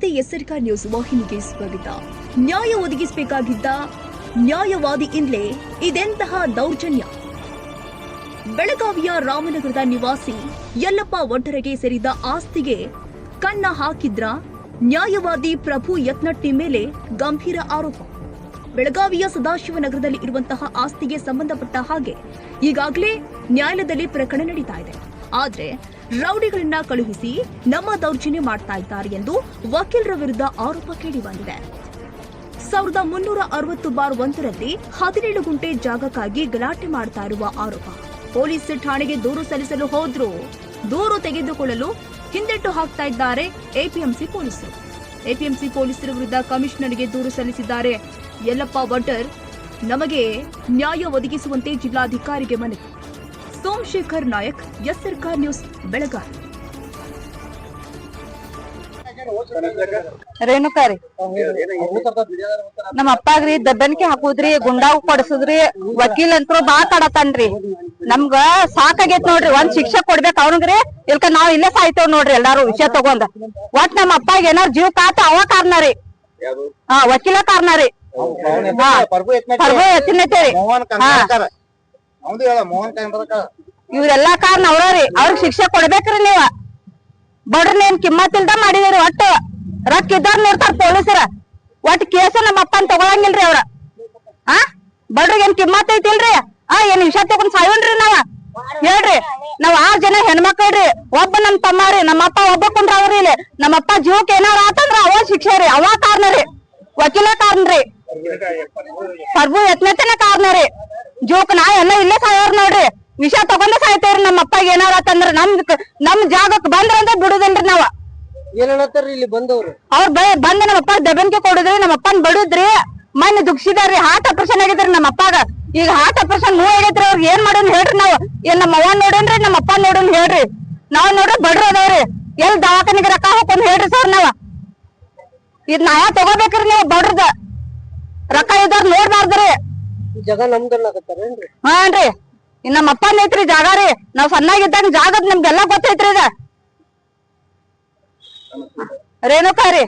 ನಮಸ್ತೆ ಎಸ್ಆರ್ಕ ನ್ಯೂಸ್ ವಾಹಿನಿಗೆ ಸ್ವಾಗತ. ನ್ಯಾಯ ಒದಗಿಸಬೇಕಾಗಿದ್ದ ನ್ಯಾಯವಾದಿಯಿಂದಲೇ ಇದೆಂತಹ ದೌರ್ಜನ್ಯ. ಬೆಳಗಾವಿಯ ರಾಮನಗರದ ನಿವಾಸಿ ಯಲ್ಲಪ್ಪ ಒಡ್ಡರೆಗೆ ಸೇರಿದ ಆಸ್ತಿಗೆ ಕನ್ನ ಹಾಕಿದ್ರ ನ್ಯಾಯವಾದಿ ಪ್ರಭು ಯತ್ನಟ್ಟಿ ಮೇಲೆ ಗಂಭೀರ ಆರೋಪ. ಬೆಳಗಾವಿಯ ಸದಾಶಿವನಗರದಲ್ಲಿ ಇರುವಂತಹ ಆಸ್ತಿಗೆ ಸಂಬಂಧಪಟ್ಟ ಹಾಗೆ ಈಗಾಗಲೇ ನ್ಯಾಯಾಲಯದಲ್ಲಿ ಪ್ರಕರಣ ನಡೀತಾ ಇದೆ. ಆದ್ರೆ ರೌಡಿಗಳನ್ನ ಕಳುಹಿಸಿ ನಮ್ಮ ದೌರ್ಜನ್ಯ ಮಾಡ್ತಾ ಇದ್ದಾರೆ ಎಂದು ವಕೀಲರ ವಿರುದ್ಧ ಆರೋಪ ಕೇಳಿಬಂದಿದೆ. 1360/1ರಲ್ಲಿ 17 ಗುಂಟೆ ಜಾಗಕ್ಕಾಗಿ ಗಲಾಟೆ ಮಾಡ್ತಾ ಇರುವ ಆರೋಪ. ಪೊಲೀಸ್ ಠಾಣೆಗೆ ದೂರು ಸಲ್ಲಿಸಲು ಹೋದ್ರು ದೂರು ತೆಗೆದುಕೊಳ್ಳಲು ಹಿಂದೆಟ್ಟು ಹಾಕ್ತಾ ಇದ್ದಾರೆ ಎಪಿಎಂಸಿ ಪೊಲೀಸರು. ಎಪಿಎಂಸಿ ಪೊಲೀಸರ ವಿರುದ್ಧ ಕಮಿಷನರ್ಗೆ ದೂರು ಸಲ್ಲಿಸಿದ್ದಾರೆ ಯಲ್ಲಪ್ಪ ಒಡ್ಡರ್. ನಮಗೆ ನ್ಯಾಯ ಒದಗಿಸುವಂತೆ ಜಿಲ್ಲಾಧಿಕಾರಿಗೆ ಮನವಿ. ಸೋಮಶೇಖರ್ ನಾಯಕ್, ಎಸ್ಆರ್ಕ ನ್ಯೂಸ್, ಬೆಳಗಾವಿ. ರೇಣುಕಾರಿ ನಮ್ಮ ಅಪ್ಪಾಗ್ರಿ ದಬ್ಬನಿಕೆ ಹಾಕುದ್ರಿ, ಗುಂಡಾವ್ ಕೊಡ್ಸುದ್ರಿ, ವಕೀಲ್ ಅಂತರು ಬಾ ಕಾಡತಾನ್ರಿ. ನಮ್ಗ ಸಾಕಾಗೈತ್ ನೋಡ್ರಿ. ಒಂದ್ ಶಿಕ್ಷೆ ಕೊಡ್ಬೇಕ ಅವ್ನಿಗ್ರಿ, ಇಲ್ಕ ನಾವ್ ಇಲ್ಲೇ ಸಾಯ್ತೇವ್ ನೋಡ್ರಿ ಎಲ್ಲಾರು ವಿಷಯ ತಗೊಂಡ್. ಒಟ್ ನಮ್ಮ ಅಪ್ಪಾಗ ಏನಾರ ಜೀವ ಕಾತ ಅವ ಕಾರಣ ರೀ, ವಕೀಲ ಕಾರಣ ರೀ, ಇವ್ರೆಲ್ಲಾ ಕಾರಣ ಅವ್ರಿ. ಅವ್ರಿಗೆ ಶಿಕ್ಷೆ ಕೊಡ್ಬೇಕ್ರಿ ನೀವ. ಬಡ್ರನೇನ್ ಕಿಮ್ಮತ್ ಇಲ್ದ ಮಾಡಿದಿರಿ. ಒಟ್ಟು ರೊಕ್ಕ ಇದ್ದಾರ ನೋಡ್ತಾರ ಪೊಲೀಸರ. ಒಟ್ಟು ಕೇಸ ನಮ್ಮ ಅಪ್ಪನ್ ತಗೊಳಂಗಿಲ್ರಿ ಅವ್ರ. ಬಡ್ರಿಗೆ ಏನ್ ಕಿಮ್ಮತ್ ಐತಿಲ್ರಿ? ಏನ್ ವಿಷಯ ತಗೊಂಡ್ ಸಾಯೋನ್ರಿ ನಾವ? ಹೇಳ್ರಿ, ನಾವ್ 6 ಜನ ಹೆಣ್ಮಕ್ಳ್ರಿ. ಒಬ್ಬ ನಮ್ ತಮ್ಮ ರೀ, ನಮ್ಮಪ್ಪ ಒಬ್ಬ ಕುಂದ್ರ ಅವ್ರಿ. ಇಲ್ಲಿ ನಮ್ಮಪ್ಪ ಜೀವಕ್ಕೆ ಏನಾರ ಆತಂದ್ರ ಅವ ಶಿಕ್ಷೆ ರೀ, ಅವ ಕಾರಣ ರೀ, ವಕೀಲ ಕಾರಣ ರೀ, ಪ್ರಭು ಯತ್ನತೆನ ಕಾರಣ ರೀ. ಜೀವಕ್ ನಾ ಎಲ್ಲ ಇಲ್ಲೇ ಸಾಯೋರ್ ನೋಡ್ರಿ. ವಿಷಯ ತಗೊಂಡ ಸಾಯ್ತೇವ್ರಿ. ನಮ್ಮ ಅಪ್ಪಗೆ ಏನಾರ ಆತಂದ್ರ ನಮ್ ಜಾಗಕ್ ಬಂದ್ರ ಅಂತ ಬಿಡುದಿಲ್ರಿ ನಾವ. ಇಲ್ಲಿ ಬಂದವ್ರು ಅವ್ರ ಬಂದ ನಮ್ಮ ಅಪ್ಪ ದಬನ್ಕೆ ಕೊಡುದ್ರಿ, ನಮ್ಮ ಅಪ್ಪನ್ ಬಡುದ್ರಿ. ಮನೆ ದುಗ್ಸಿದಾರ್ರಿ. ಹಾರ್ಟ್ ಆಪರೇಷನ್ ಆಗಿದ್ರಿ ನಮ್ಮ ಅಪ್ಪಾಗ. ಈಗ ಹಾರ್ಟ್ ಆಪರೇಷನ್ ನೋವು ಆಗೈತ್ರಿ. ಅವ್ರಿಗೆ ಏನ್ ಮಾಡೋನ್ ಹೇಳ್ರಿ ನಾವ್? ಏನ್ ನಮ್ಮ ಅವ್ವ ನೋಡೇನ್ರಿ, ನಮ್ಮ ಅಪ್ಪ ನೋಡೋನ್ ಹೇಳ್ರಿ? ನಾವ್ ನೋಡ್ರಿ ಬಡ್ರ ಅದಾವ್ರಿ. ಎಲ್ ದವಾಖಾನಿಗೆ ರೊಕ್ಕ ಹಾಕೊಂಡ್ ಹೇಳ್ರಿ ಸರ್ ನಾವ. ಇದ್ ನ್ಯಾಯ ತಗೋಬೇಕ್ರಿ ನೀವು. ಬಡ್ರದ ರೊಕ್ಕ ಇದ್ದಾರ ನೋಡ್ಬಾರ್ದ್ರಿ. ಜಾಗ ನಮ್ದಲ್ಲಾಗತ್ತಾರೇನ್ರಿ? ಹಾನ್ರಿ, ನಮ್ಮ ಅಪ್ಪನ ಐತ್ರಿ ಜಾಗ ರೀ. ನಾವ್ ಸಣ್ಣಾಗಿದ್ದಾಗ ಜಾಗದ್ ನಮ್ಗೆಲ್ಲಾ ಗೊತ್ತೈತ್ರಿ. ಇದ ರೇಣುಕಾರಿ.